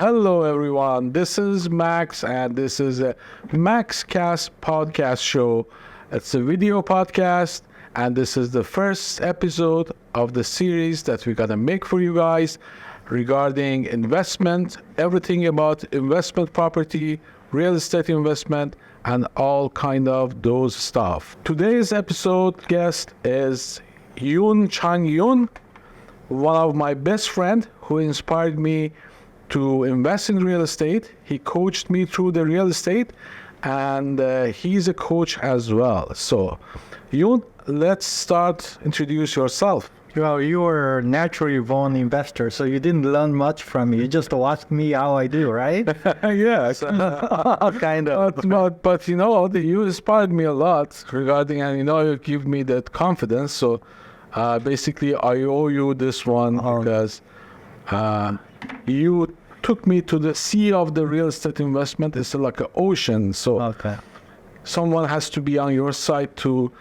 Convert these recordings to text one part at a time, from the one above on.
Hello, everyone. This is Max, and this is a Maxxcast podcast show. It's a video podcast, and this is the first episode of the series that we're gonna make for you guys regarding investment, everything about investment property, real estate investment, and all kind of those stuff. Today's episode guest is Yoon, one of my best friend who inspired me to invest in real estate. He coached me through the real estate, and he's a coach as well. So, Yoon, let's start. Introduce yourself. Well, you were a naturally born investor, so you didn't learn much from me. You just watched me how I do, right? Yeah, Kind of. but you know, you inspired me a lot regarding, and you give me that confidence. So, basically, I owe you this one because you took me to the sea of the real estate investment. It's like an ocean. So someone has to be on your side to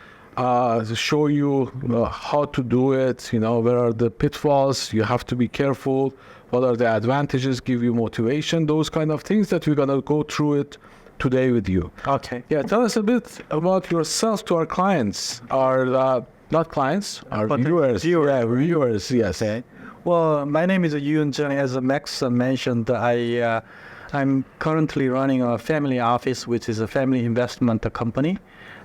show you how to do it. Where are the pitfalls? You have to be careful. What are the advantages? Give you motivation. Those kind of things that we're going to go through it today with you. Okay. Yeah, tell us a bit about yourself to our clients. Our not clients, our viewers. Viewers, yes. Okay. Well, my name is Yoon. As Max mentioned, I'm currently running a family office, which is a family investment company.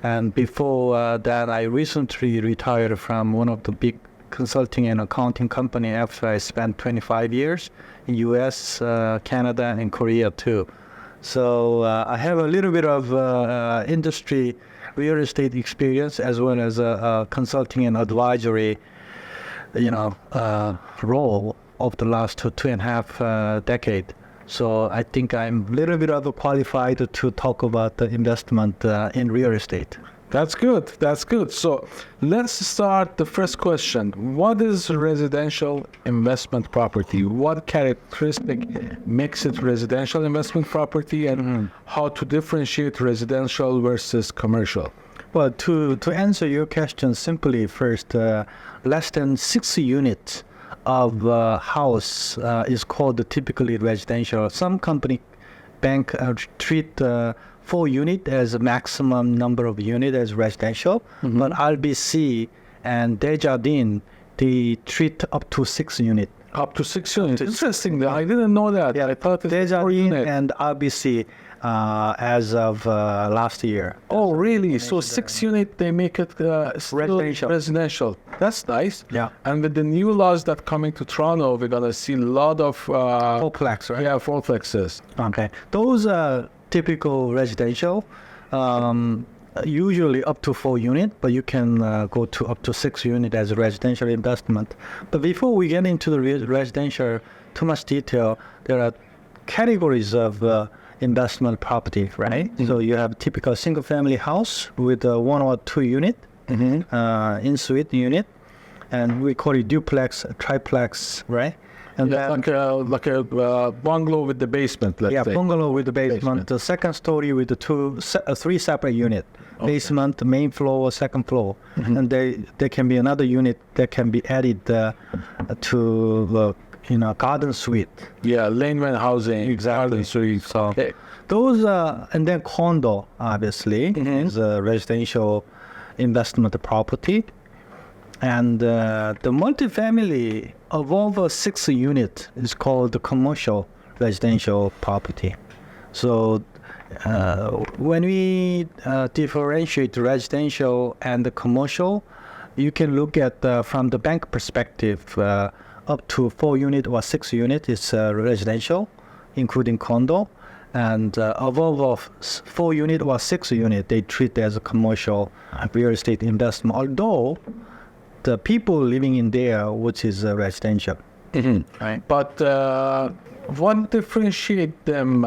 And before that, I recently retired from one of the big consulting and accounting company after I spent 25 years in U.S., Canada, and Korea too. So I have a little bit of industry real estate experience as well as consulting and advisory role of the last 2.5 decade. So I think I'm a little bit of qualified to talk about the investment in real estate. That's good. So let's start the first question. What is residential investment property? What characteristic makes it residential investment property, and how to differentiate residential versus commercial? Well, to answer your question simply, first, less than 6 units of house is called typically residential. Some bank treat 4 unit as a maximum number of unit as residential, but RBC and Desjardins, they treat up to 6 unit. Up to 6 units. Interesting. I didn't know that. Yeah, I thought it was 4 Desjardins units. and RBC as of last year. Oh, really? So 6 unit, they make it still residential. That's nice. Yeah. And with the new laws that coming to Toronto, we're gonna see a lot of Fourplex, right? Yeah, fourplexes. Okay. Those are typical residential, usually up to 4 unit, but you can go to up to 6 unit as a residential investment. But before we get into the residential too much detail, there are categories of investment property, right? So you have typical single family house with 1 or 2 unit, in-suite unit, and we call it duplex, triplex, right? And Yeah, like a bungalow with the basement, let's say. bungalow with the basement. The second story with the 3 separate unit. Basement, the main floor, second floor. And there can be another unit that can be added to garden suite. Yeah, laneway housing. Exactly. Garden suite. So those and then condo obviously is a residential investment property. And the multifamily above 6 unit is called the commercial residential property. So when we differentiate residential and the commercial, you can look at from the bank perspective, up to 4 unit or 6 unit is residential, including condo. And above 4 unit or 6 unit, they treat as a commercial real estate investment. Although the people living in there, which is residential. Right. But what differentiate them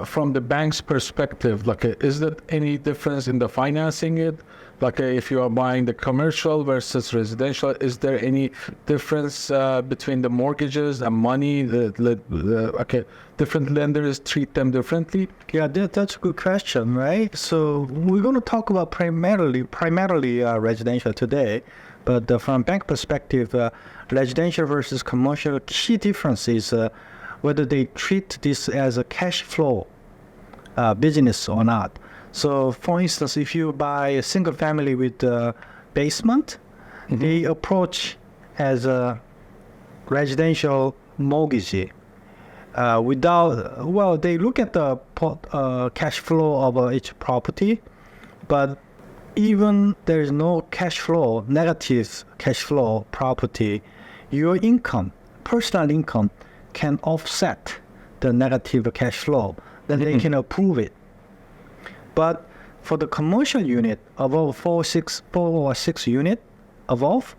from the bank's perspective? Like, is there any difference in the financing it? Like, if you are buying the commercial versus residential, is there any difference between the mortgages and money? Different lenders treat them differently? Yeah, that's a good question, right? So we're going to talk about primarily residential today. But from bank perspective, residential versus commercial, key difference is whether they treat this as a cash flow business or not. So, for instance, if you buy a single family with a basement, they approach as a residential mortgage. They look at the cash flow of each property, but even there is no cash flow, negative cash flow property, your income, personal income, can offset the negative cash flow. Then they can approve it. But for the commercial unit above 4 or 6 unit above,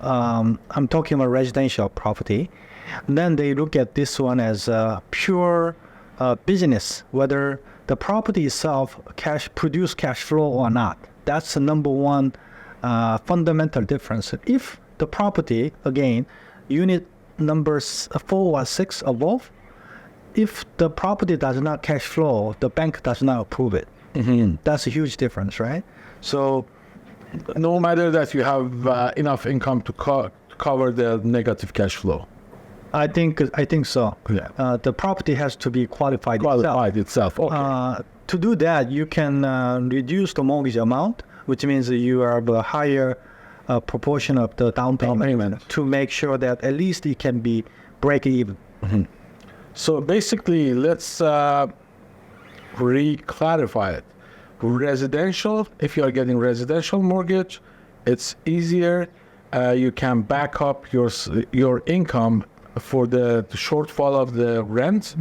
I'm talking about residential property. Then they look at this one as a pure business, whether the property itself produce cash flow or not. That's the number one fundamental difference. If the property, again, unit numbers 4 or 6 above, if the property does not cash flow, the bank does not approve it. That's a huge difference, right? So, no matter that you have enough income to cover the negative cash flow. I think so. Yeah. The property has to be qualified itself. Okay. To do that, you can reduce the mortgage amount, which means you have a higher proportion of the down payment to make sure that at least it can be break even. So basically, let's re-clarify it. Residential, if you are getting residential mortgage, it's easier. You can back up your income for the shortfall of the rent,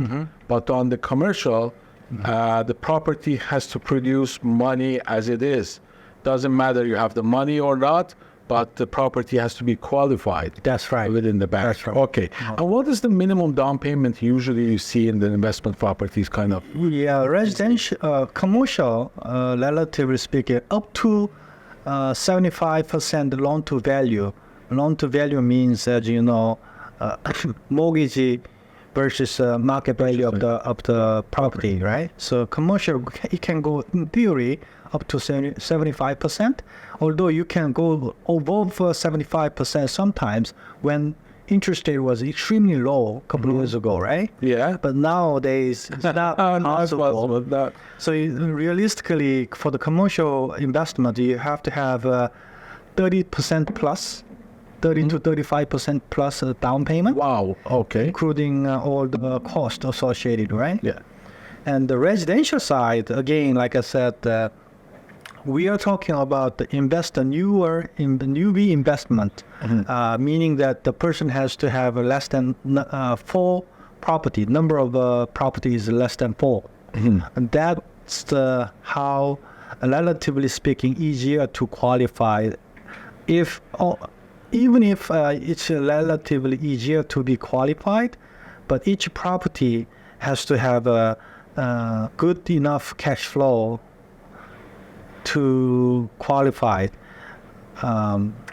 but on the commercial, the property has to produce money as it is. Doesn't matter you have the money or not, but the property has to be qualified. That's right. Within the bank. That's right. Okay. And what is the minimum down payment usually you see in the investment properties kind of? Yeah, residential, commercial, relatively speaking, up to 75% loan to value. Loan to value means, as you know, mortgage versus market value of the property, right? So commercial, it can go in theory up to 75%, although you can go above 75% sometimes when interest rate was extremely low a couple of years ago, right? Yeah. But nowadays it's not possible. So realistically, for the commercial investment, you have to have 30% plus, 30 to 35% plus down payment. Wow. Okay. Including all the cost associated, right? Yeah. And the residential side, again, like I said, we are talking about the newbie investment, meaning that the person has to have less than 4 property. Number of properties less than 4, and that's how, relatively speaking, easier to qualify. Even if it's relatively easier to be qualified, but each property has to have a good enough cash flow to qualify.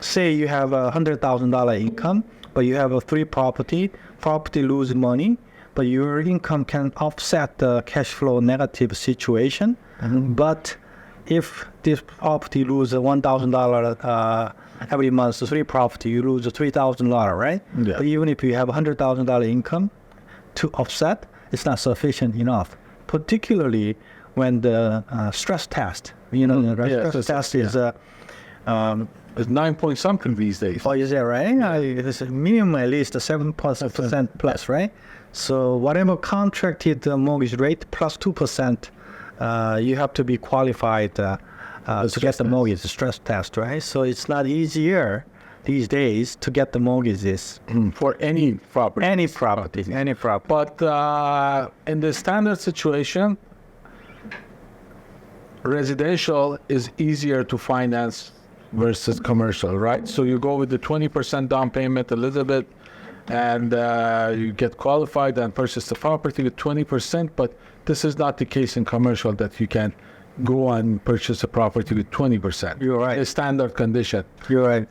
Say you have $100,000 income, but you have a 3 property lose money, but your income can offset the cash flow negative situation. But if this property loses $1,000 every month, the 3 property, you lose $3,000, right? Yeah. But even if you have $100,000 income to offset, it's not sufficient enough, particularly when the stress test, the stress test is it's 9 point something these days. Oh, is that right? It's a minimum at least 7% plus, right? So whatever contracted mortgage rate plus 2%, you have to be qualified to get the mortgage, the stress test, right? So it's not easier these days to get the mortgages for any property. Any property. But in the standard situation, residential is easier to finance versus commercial, right? So you go with the 20% down payment a little bit, and you get qualified and purchase the property with 20%, but this is not the case in commercial, that you can go and purchase a property with 20%. You're right. A standard condition. You're right.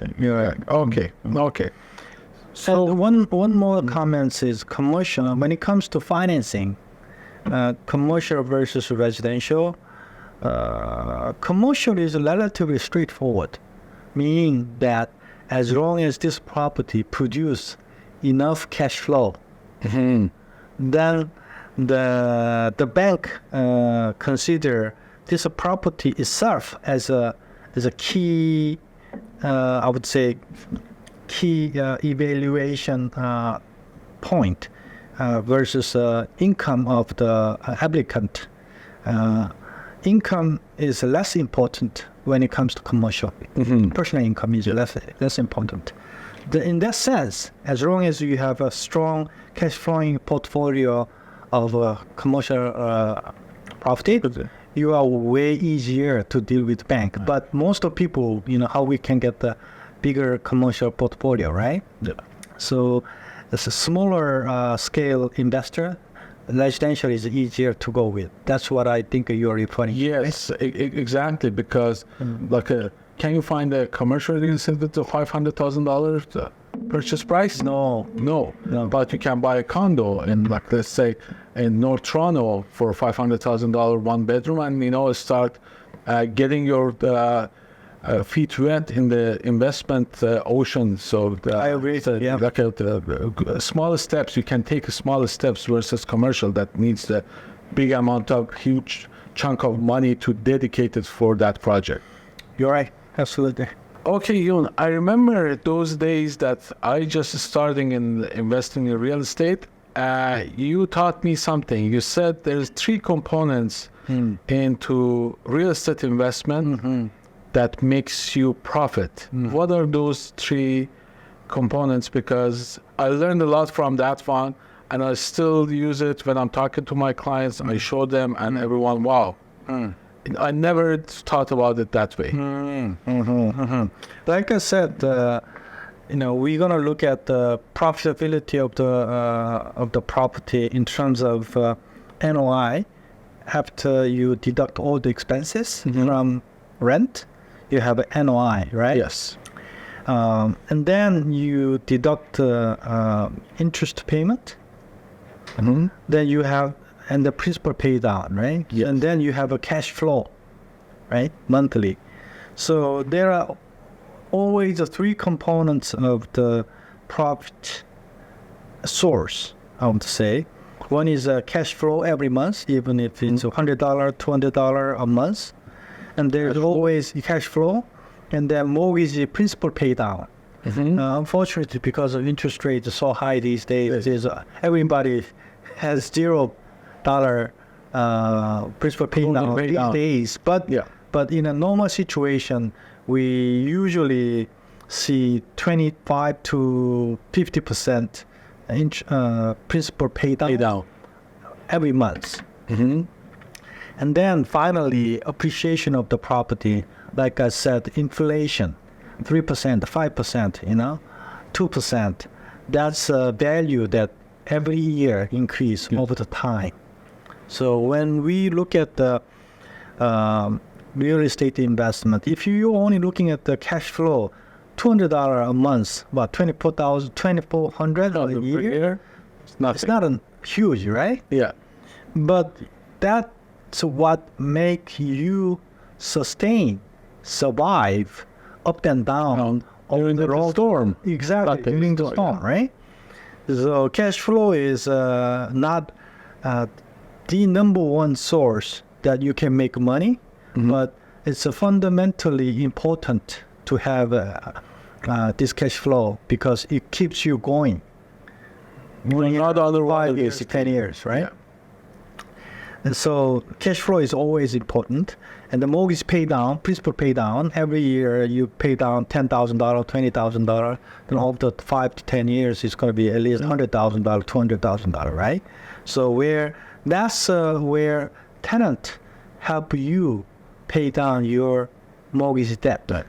Okay. So one more comment is commercial. When it comes to financing, commercial versus residential, commercial is relatively straightforward, meaning that as long as this property produce enough cash flow, then the bank consider this property itself as a key, I would say, key evaluation point versus income of the applicant. Income is less important when it comes to commercial. Personal income is less important. In that sense, as long as you have a strong cash flowing portfolio of commercial property, you are way easier to deal with bank. But most of people, how we can get the bigger commercial portfolio, right? Yeah. So as a smaller scale investor, residential is easier to go with. That's what I think you're referring to. Yes, exactly. Because can you find a commercial real estate with $500,000 purchase price? No. But you can buy a condo in, let's say, in North Toronto for $500,000 one bedroom, and start getting your feet wet in the investment ocean. So I agree. Smaller steps, you can take smaller steps versus commercial that needs the big amount of huge chunk of money to dedicate it for that project. You're right. Absolutely. Okay, Yoon, I remember those days that I just starting in investing in real estate. You taught me something. You said there's 3 components into real estate investment that makes you profit. What are those 3 components? Because I learned a lot from that one, and I still use it when I'm talking to my clients. I show them, and everyone, wow. I never thought about it that way. Like I said, we're gonna look at the profitability of the property in terms of NOI after you deduct all the expenses from rent. You have an NOI, right? Yes. And then you deduct interest payment. Then you have and the principal pay down, right? Yes. And then you have a cash flow, right? Monthly. So there are always the 3 components of the profit source, I would say. One is cash flow every month, even if it's $100, $200 a month. And there's always cash flow, and then mortgage principal pay down. Unfortunately, because of interest rates so high these days, everybody has $0 principal pay down these days. But in a normal situation, we usually see 25 to 50% principal pay down every month. And then finally, appreciation of the property. Like I said, inflation, 3%, 5%, 2%. That's a value that every year increase over the time. So when we look at the real estate investment, if you're only looking at the cash flow, $200 a month, about $2,400 a year, it's not huge, right? Yeah. But that's what makes you survive up and down during the storm. Exactly, during the storm, right? So cash flow is not the number one source that you can make money, but it's fundamentally important to have this cash flow because it keeps you going. Not otherwise 5 years, 10 years, right? Yeah. And so cash flow is always important. And the mortgage pay down, principal pay down, every year you pay down $10,000, $20,000. Then over the 5 to 10 years, it's going to be at least $100,000, $200,000, right? So that's where tenant help you pay down your mortgage debt. Right.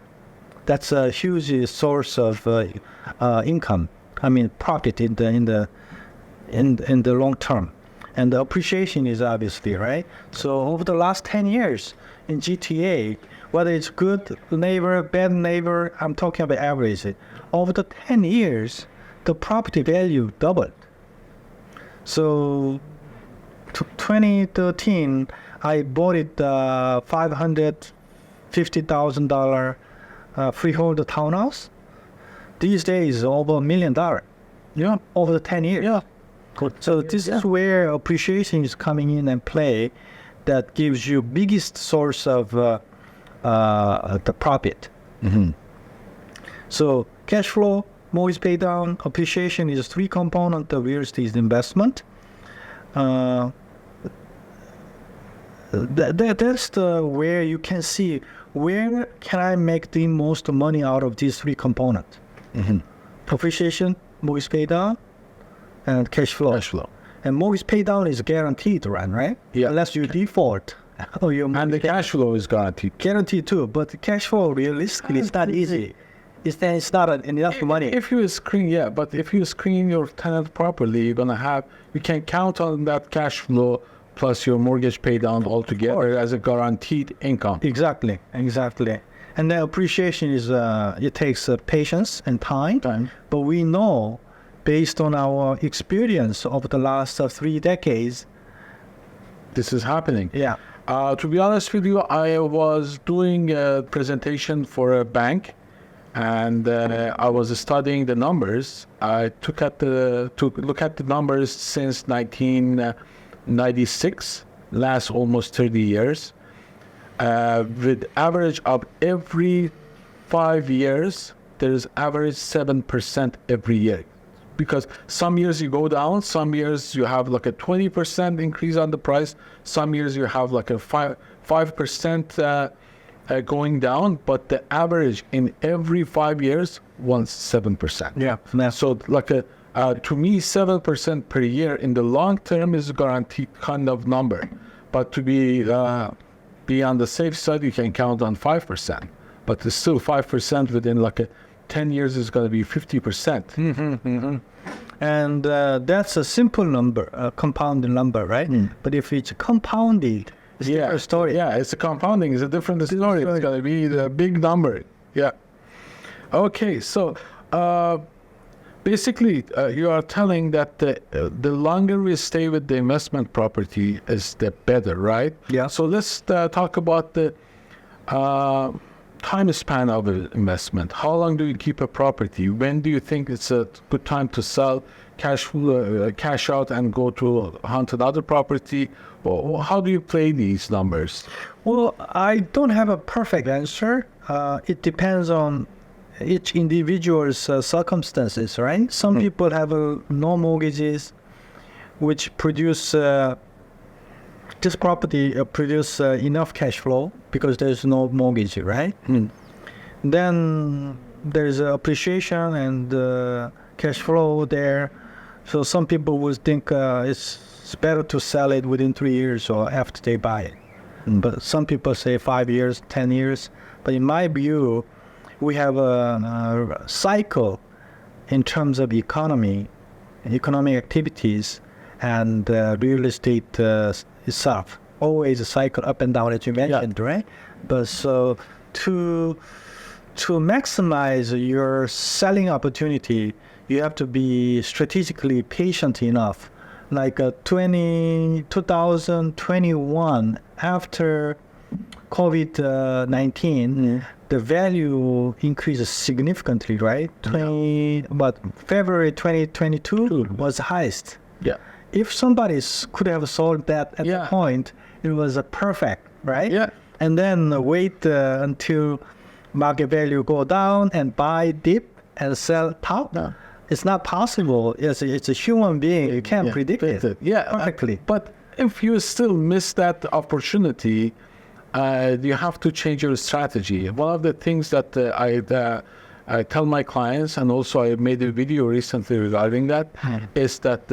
That's a huge source of income. I mean, profit in the long term. And the appreciation is obviously, right? So over the last 10 years in GTA, whether it's good neighbor, bad neighbor, I'm talking about average. Over the 10 years, the property value doubled. So 2013, I bought it $550,000 freehold townhouse. These days, over $1 million. Yeah. Over the 10 years. Yeah. So this is where appreciation is coming in and play. That gives you biggest source of the profit. So cash flow, mortgage pay down, appreciation is three components of real estate investment. That's the where you can see where can I make the most money out of these three components. Appreciation, mortgage pay down, and cash flow. Cash flow. And mortgage pay down is guaranteed to run, right? Yeah. Unless you default. And the cash flow is guaranteed. Guaranteed too, but the cash flow realistically it's not easy. It's not enough money. If you screen, but if you screen your tenant properly, you can count on that cash flow plus your mortgage pay down altogether as a guaranteed income. Exactly. And the appreciation is it takes patience and time. But we know, based on our experience over the last 3 decades, this is happening. Yeah. To be honest with you, I was doing a presentation for a bank, and I was studying the numbers. I took look at the numbers since 1996, last almost 30 years, with average of every 5 years, there's average 7% every year. Because some years you go down, some years you have like a 20% increase on the price, some years you have like a 5% going down, but the average in every 5 years was 7%. Yeah. So like to me, 7% per year in the long term is a guaranteed kind of number. But to be on the safe side, you can count on 5%. But it's still 5% within like 10 years is going to be 50%. And that's a simple number, a compounding number, right? But if it's compounded, it's a different story. Yeah, it's a compounding. It's a different story. It's going to be the big number. Yeah. Okay, so basically, you are telling that the longer we stay with the investment property is the better, right? Yeah. So let's talk about the time span of investment. How long do you keep a property? When do you think it's a good time to sell, cash out, and go to hunt another property? Or how do you play these numbers? Well, I don't have a perfect answer. It depends on each individual's circumstances, right? Some people have no mortgages, which produce this property produce enough cash flow because there's no mortgage, right? Then there's appreciation and cash flow there. So some people would think it's better to sell it within 3 years or after they buy it. But some people say 5 years, 10 years. But in my view, we have a cycle in terms of economic activities and real estate itself. Always a cycle up and down, as you mentioned, right? But so to maximize your selling opportunity, you have to be strategically patient enough. Like 2021, after COVID-19, the value increases significantly, right? February 2022 was the highest. Yeah. If somebody could have sold that at the point, it was perfect, right? Yeah. And then wait until market value go down and buy dip and sell top. No. It's not possible. It's a human being. You can't predict it. Yeah, perfectly. But if you still miss that opportunity, you have to change your strategy. One of the things that I tell my clients, and also I made a video recently regarding that, is that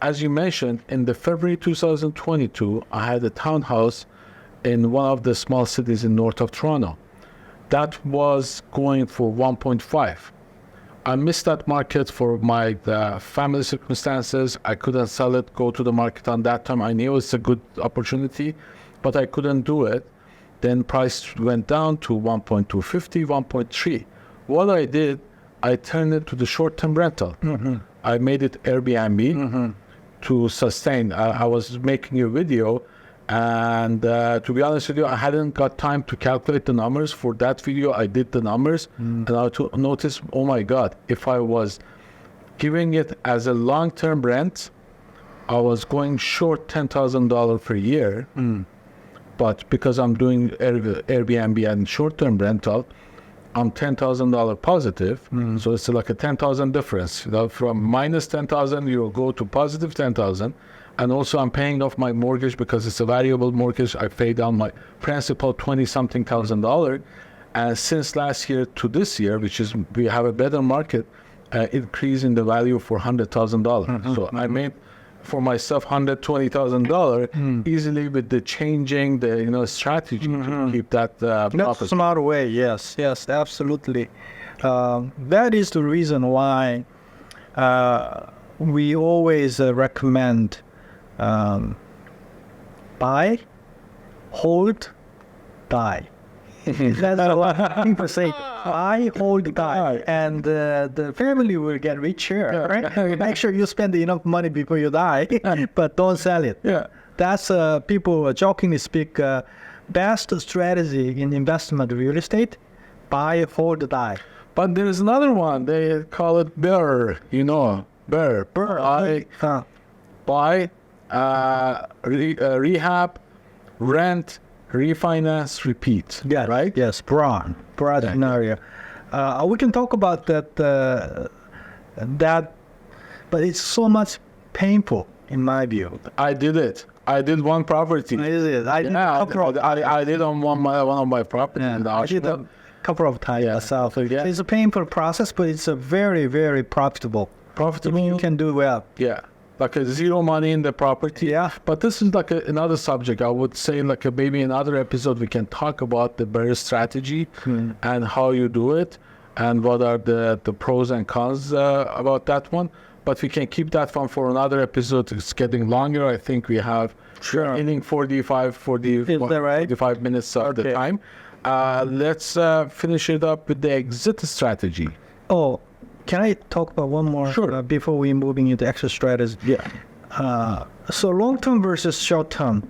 as you mentioned, in the February 2022, I had a townhouse in one of the small cities in north of Toronto. That was going for 1.5. I missed that market for my family circumstances. I couldn't sell it, go to the market on that time. I knew it's a good opportunity, but I couldn't do it. Then price went down to 1.250, 1.3. What I did, I turned it to the short-term rental. I made it Airbnb to sustain. I was making a video, and to be honest with you, I hadn't got time to calculate the numbers. For that video, I did the numbers, and I noticed, oh my God, if I was giving it as a long-term rent, I was going short $10,000 per year, but because I'm doing Airbnb and short-term rental, I'm $10,000 positive. So it's like a 10,000 difference. From minus 10,000, you will go to positive 10,000. And also I'm paying off my mortgage because it's a variable mortgage. I pay down my principal $20-something thousand. And since last year to this year, which is we have a better market, increase in the value for $100,000. So I made for myself $120,000 easily with the changing the strategy to keep that That's a profit. smart way. Yes, absolutely. That is the reason why we always recommend buy, hold, die. That's what people say. Buy, hold, die, and the family will get richer. Right? Make sure you spend enough money before you die, but don't sell it. Yeah. That's people jokingly speak. Best strategy in investment real estate: buy, hold, die. But there is another one. They call it BRRRR. BRRRR. Buy, rehab, rent, refinance, repeat. Yeah. Right? Yes. Broad scenario. We can talk about that. But it's so much painful in my view. I did it. I did one property. Is it? I did Yeah, a couple of, I did on one of my properties. in the I did a couple of times myself. Yeah. It's a painful process, but it's a very, very profitable. Profitable. You can do well. Yeah, like a zero money in the property. Yeah. But this is like another subject. I would say like maybe another episode we can talk about the bear strategy and how you do it and what are the pros and cons about that one. But we can keep that one for another episode. It's getting longer. I think we have hitting 45 minutes of the time. Let's finish it up with the exit strategy. Oh, can I talk about one more before we moving into exit strategy? Yeah. So long-term versus short-term.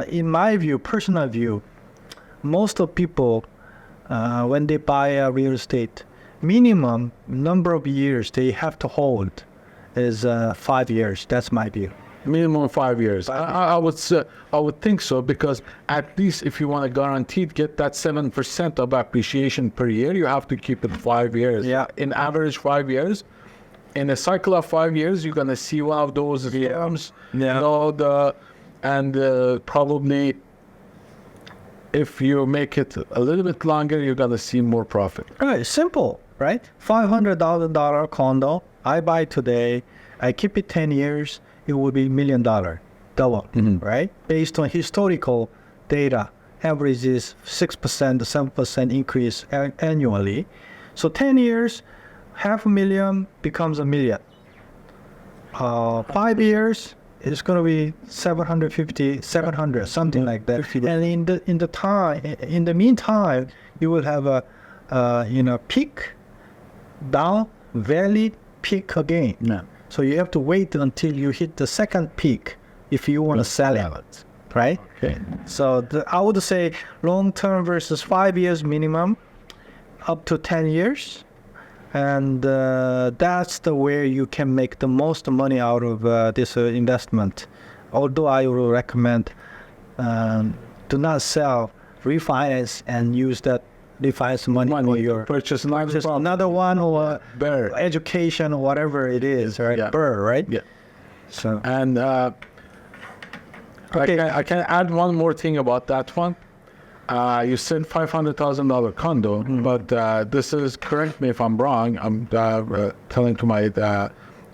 In my view, personal view, most of people, when they buy a real estate, minimum number of years they have to hold is 5 years. That's my view. Minimum 5 years. I would think so, because at least if you want to guaranteed get that 7% of appreciation per year, you have to keep it 5 years. Yeah. In average 5 years. In a cycle of 5 years, you're gonna see one of those terms. Yeah. Probably if you make it a little bit longer, you're gonna see more profit. Right, simple, right? $500,000 condo, I buy today, I keep it 10 years, it will be $1 million, double, right? Based on historical data, average is 6% to 7% increase annually. So 10 years, $500,000 becomes $1 million. 5 years, it's going to be 750, 700, something like that. And in the meantime, you will have a peak, down, valley, peak again. Yeah. So you have to wait until you hit the second peak if you want to sell it, right? Okay. So I would say long-term versus 5 years minimum, up to 10 years. And that's the way you can make the most money out of this investment. Although I will recommend do not sell, refinance, and use that refinance money for your purchase another one, or bear education, or whatever it is, right? Yeah. Burr, right? Yeah. So And I can add one more thing about that one. You said $500,000 condo, but this is, correct me if I'm wrong, I'm telling to my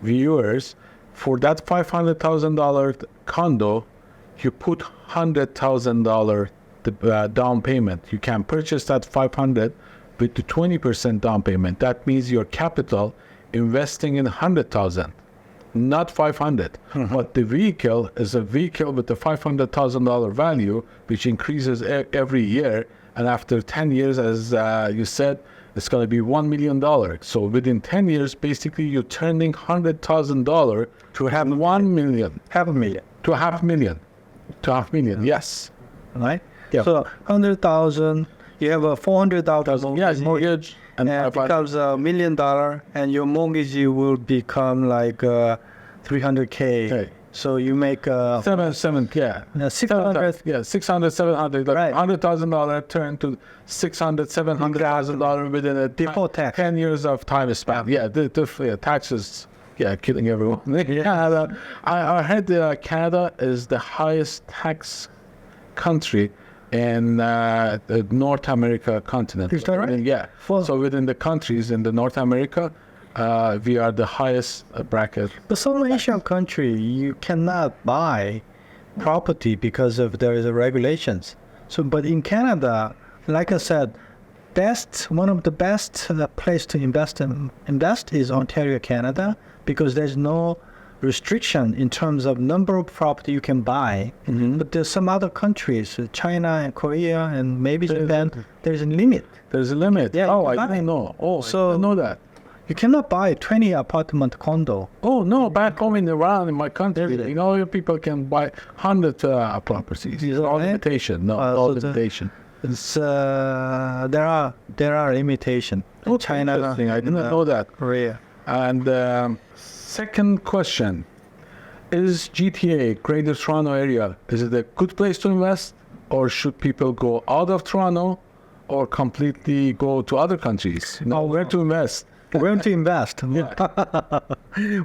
viewers, for that $500,000 condo, you put $100,000 down payment. You can purchase that 500 with the 20% down payment. That means your capital investing in 100,000, not 500. But the vehicle is a vehicle with the $500,000 value, which increases every year. And after 10 years, as you said, it's going to be $1 million. So within 10 years, basically, you're turning $100,000 to have 1 million. $500,000. To $500,000. To $500,000, yes. Right? Yeah. So 100,000, you have a 400,000 Yes, mortgage. and it becomes $1 million, and your mortgage will become like 300K. Okay. So you make 7, yeah. 600. Yeah, 600, 700, like Right. $100,000 turned to 600, $700,000 within a Before tax. 10 years of time span. Yeah, the taxes, killing everyone. Canada, I heard Canada is the highest tax country in the North America continent. Is that right? Yeah. Well- So within the countries in the North America, we are the highest bracket. But some Asian country, you cannot buy property because of there is a regulations. So, but in Canada, like I said, one of the best place to invest is Ontario, Canada, because there's no restriction in terms of number of property you can buy. But there's some other countries, China and Korea and maybe Japan, there's a limit. There's a limit. Yeah, Oh, you I can buy. didn't know. Oh, So- I didn't know that. You cannot buy 20 apartment condo. Oh no! Back home in Iran, in my country, Really? you know, people can buy 100 properties. Is that No right? limitation. No, no so the- limitation. It's there are limitations. Oh, China, interesting. I didn't know that. Korea. And second question: is GTA, Greater Toronto Area, is it a good place to invest, or should people go out of Toronto, or completely go to other countries? You know, where to invest? Where to invest?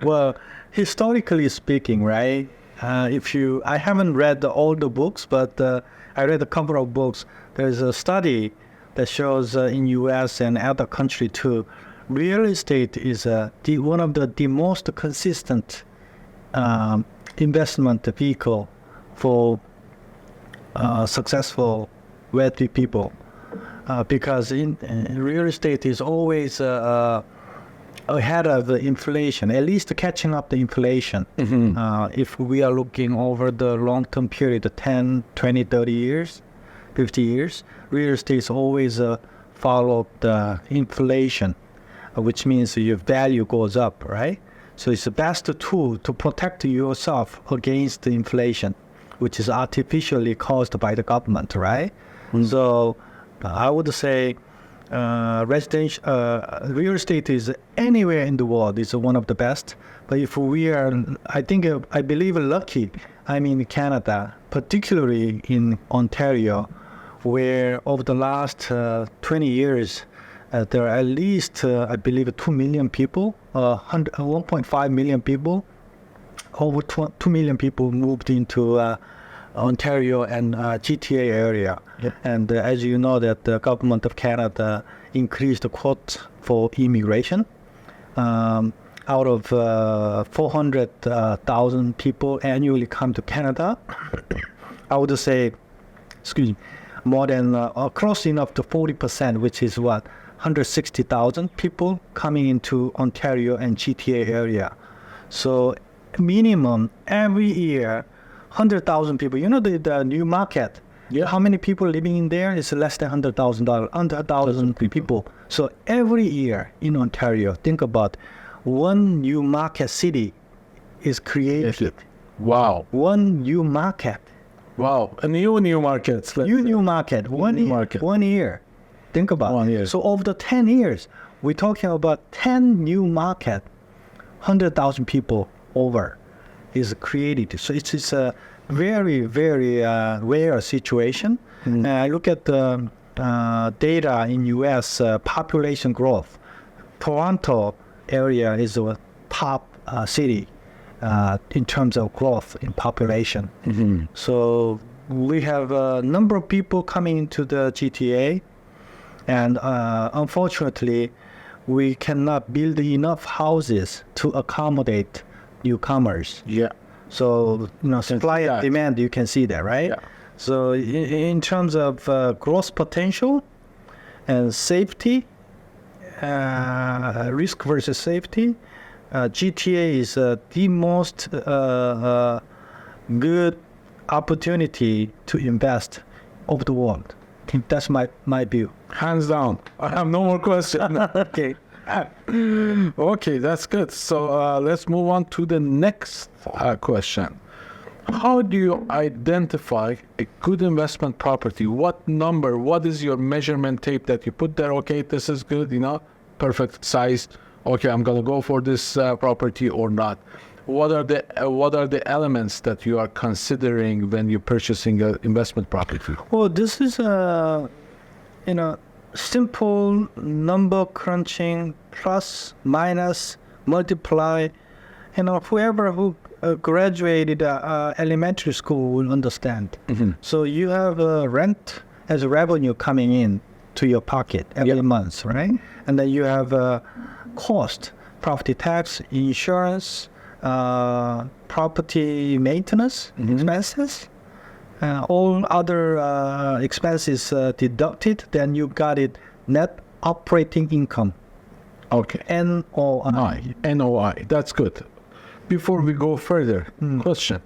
Well, historically speaking, right? I haven't read all the books, but I read a couple of books. There's a study that shows in U.S. and other country too, real estate is one of the most consistent investment vehicle for successful wealthy people, because in real estate is always ahead of the inflation, at least catching up the inflation. If we are looking over the long-term period, 10, 20, 30 years, 50 years, real estate is always follow the inflation, which means your value goes up, right? So it's the best tool to protect yourself against the inflation, which is artificially caused by the government, right? So I would say residential real estate is anywhere in the world is one of the best. But if we are, I believe lucky, I'm in Canada, particularly in Ontario, where over the last 20 years, there are at least, I believe, 2 million people, 1.5 million people, over 2 million people moved into Ontario and GTA area. Yep. And as you know, that the government of Canada increased the quota for immigration. Out of 400,000 people annually come to Canada, I would say, more than close enough to 40%, which is 160,000 people coming into Ontario and GTA area. So minimum every year, 100,000 people. You know the new market. Yeah. How many people living in there is less than $100,000 people. So every year in Ontario, think about one new market city is created. Wow. One new market. Wow. A new markets. New market. One New year. market. 1 year. Think about 1 year. So over the 10 years, we're talking about 10 new market, 100,000 people over is created. So it's a very, very rare situation. And I look at the data in U.S. Population growth. Toronto area is a top city in terms of growth in population. So we have a number of people coming into the GTA, and unfortunately, we cannot build enough houses to accommodate newcomers. Yeah. So, supply that. and demand, you can see that, right? Yeah. So in terms of growth potential and safety, risk versus safety, GTA is the most good opportunity to invest of the world. I think that's my view. Hands down. I have no more questions. Okay. Okay, that's good. So let's move on to the next question. How do you identify a good investment property? What number, what is your measurement tape that you put there? Okay, this is good, perfect size. Okay, I'm going to go for this property or not. what are the elements that you are considering when you're purchasing an investment property? Well, this is a simple number crunching, plus, minus, multiply. Whoever who graduated elementary school will understand. So you have rent as a revenue coming in to your pocket every month, right? And then you have cost, property tax, insurance, property maintenance expenses, all other expenses deducted. Then you got it net operating income. Okay. NOI. NOI. That's good. Before we go further, question.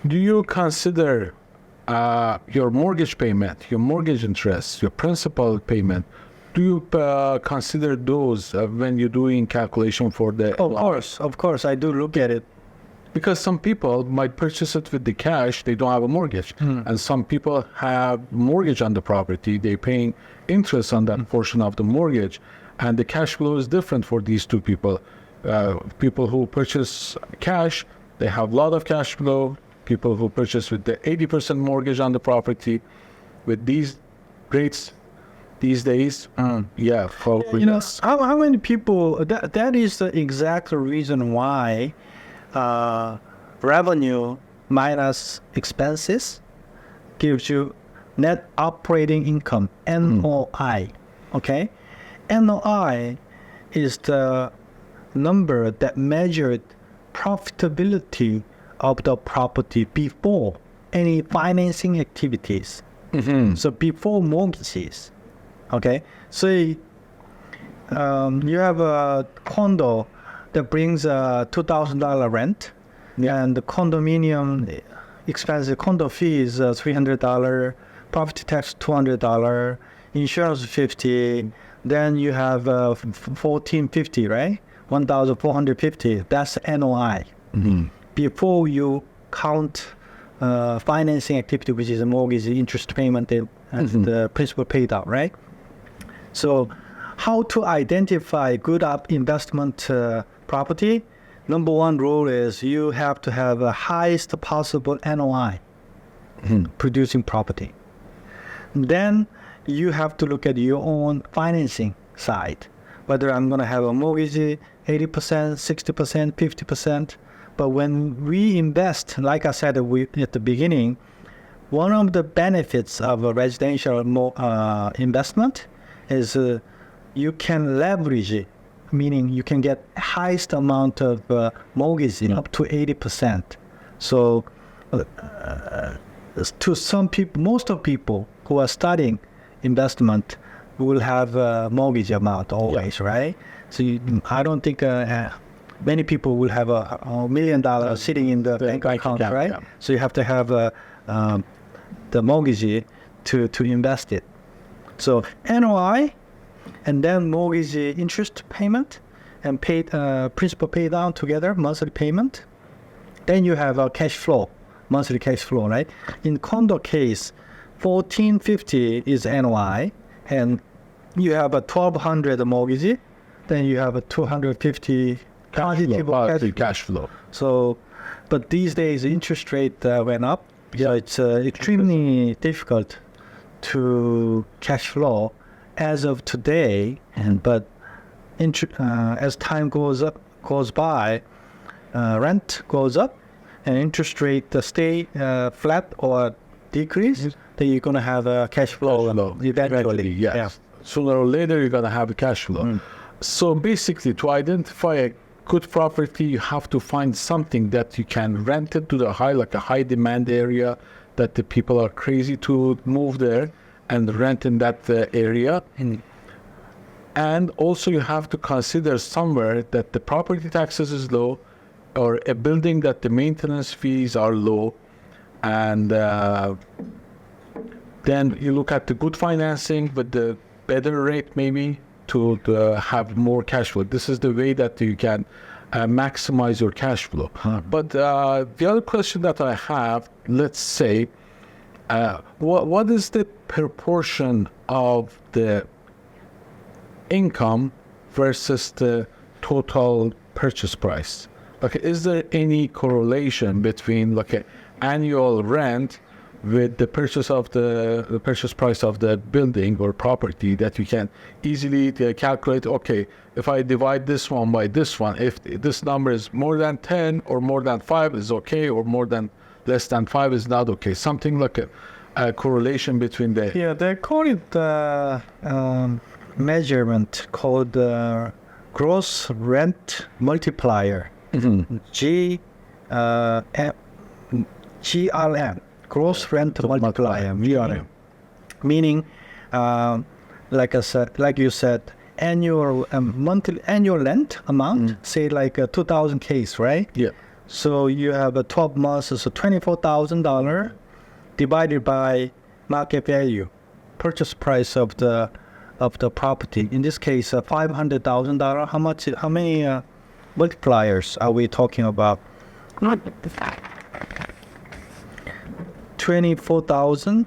Do you consider your mortgage payment, your mortgage interest, your principal payment, do you consider those when you're doing calculation for the... Of course, I do look at it. Because some people might purchase it with the cash, they don't have a mortgage. And some people have mortgage on the property, they're paying interest on that portion of the mortgage. And the cash flow is different for these two people. People who purchase cash, they have a lot of cash flow. People who purchase with the 80% mortgage on the property, with these rates these days, probably. How many people, that is the exact reason why revenue minus expenses gives you net operating income, NOI. Okay? NOI is the number that measured profitability of the property before any financing activities. So before mortgages. Okay? So you have a condo that brings a $2,000 rent, and the condominium expense, condo fee is $300, property tax $200, insurance $50. Then you have $1,450, right? $1,450. That's NOI. Before you count financing activity, which is a mortgage, interest payment, and the principal paid out, right? So, how to identify good investment property? Number one rule is you have to have the highest possible NOI producing property. Then you have to look at your own financing side, whether I'm going to have a mortgage 80%, 60%, 50%. But when we invest, like I said at the beginning, one of the benefits of a residential investment is you can leverage it, meaning you can get highest amount of mortgage up to 80%. So to some people, most of people who are studying investment will have a mortgage amount always, right? So I don't think many people will have a $1 million sitting in the bank account, right? Yeah. So you have to have the mortgage to invest it. So NOI, and then mortgage interest payment, and principal pay down together, monthly payment. Then you have a cash flow, monthly cash flow, right? In condo case, $1,450 is NOI, and you have a $1,200 mortgage. Then you have a $250 positive cash flow. So, but these days interest rate went up, so it's extremely difficult to cash flow as of today. But as time goes by, rent goes up, and interest rate stay flat or decrease. Then you're gonna have a cash flow eventually. Yes. Yeah. Sooner or later, you're gonna have a cash flow. So basically, to identify a good property, you have to find something that you can rent it to the like a high demand area, that the people are crazy to move there and rent in that area. And also you have to consider somewhere that the property taxes is low, or a building that the maintenance fees are low. And then you look at the good financing with the better rate maybe to have more cash flow. This is the way that you can maximize your cash flow. But the other question that I have, let's say, what is the proportion of the income versus the total purchase price? Okay, is there any correlation between like a annual rent with the purchase of the purchase price of the building or property that you can easily calculate? Okay, if I divide this one by this one, if this number is more than 10 or more than 5 is okay, or more than less than 5 is not okay. Something like a correlation between the Yeah, they call it measurement called gross rent multiplier. G, GRM, gross rent multiplier. GRM, meaning, like you said, annual annual rent amount. Say like 2,000 case, right? Yeah. So you have a 12 months, so $24,000 divided by market value, purchase price of the property. In this case, $500,000. How many multipliers are we talking about? 24,000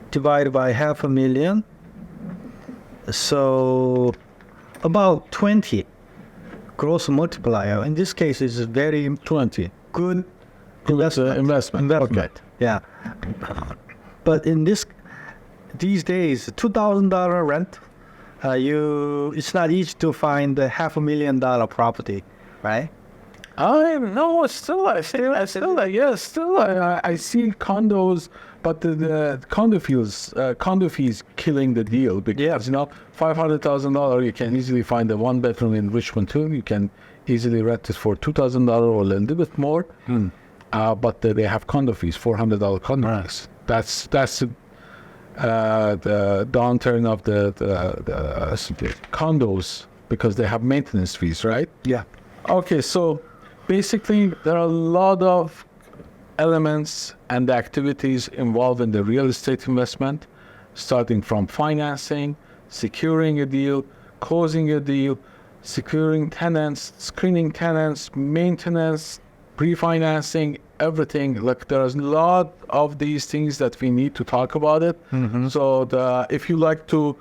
divided by 500,000. So about 20 gross multiplier. In this case, is very 20. good Investment. Okay. Yeah. But in these days, $2,000 rent, it's not easy to find a $500,000 property, right? No, still, I see condos, but the condo fees killing the deal because $500,000 you can easily find a 1-bedroom in Richmond too. You can easily rent it for $2,000 or a little bit more, but they have condo fees, $400 condo fees. That's the downturn of the condos because they have maintenance fees, right? Yeah. Okay, so basically, there are a lot of elements and activities involved in the real estate investment, starting from financing, securing a deal, closing a deal, securing tenants, screening tenants, maintenance, pre-financing, everything. Like there's a lot of these things that we need to talk about it. So if you like to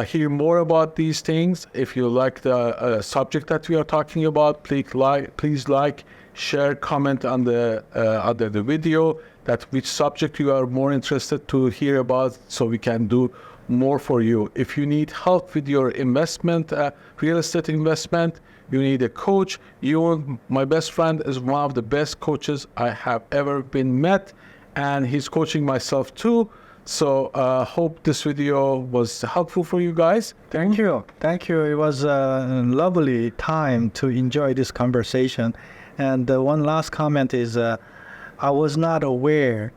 hear more about these things, if you like the subject that we are talking about, please like, share, comment on the under the video that which subject you are more interested to hear about, so we can do more for you. If you need help with your investment, real estate investment, you need a coach. Yoon, my best friend, is one of the best coaches I have ever been met, and he's coaching myself too. So hope this video was helpful for you guys. Thank you. It was a lovely time to enjoy this conversation. And one last comment is, I was not aware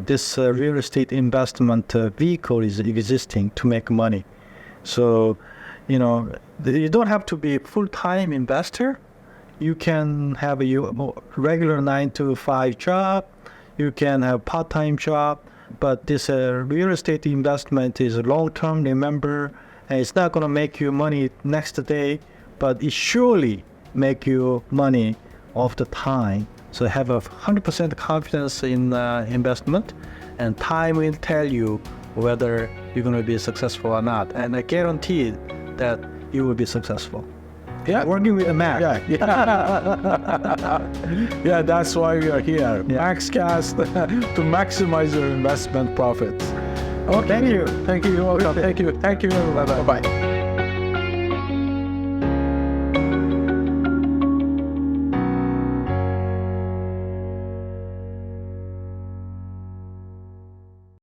this real estate investment vehicle is existing to make money. So, you don't have to be a full-time investor. You can have a regular 9-to-5 job. You can have part-time job. But this real estate investment is long-term, remember, and it's not going to make you money next day, but it surely make you money of the time. So have 100% confidence in investment, and time will tell you whether you're going to be successful or not. And I guarantee that you will be successful. Yeah, Working with a Mac. Yeah, that's why we are here. Maxxcast to maximize your investment profits. Oh, thank you. Thank you. You're welcome. Thank you. Bye-bye.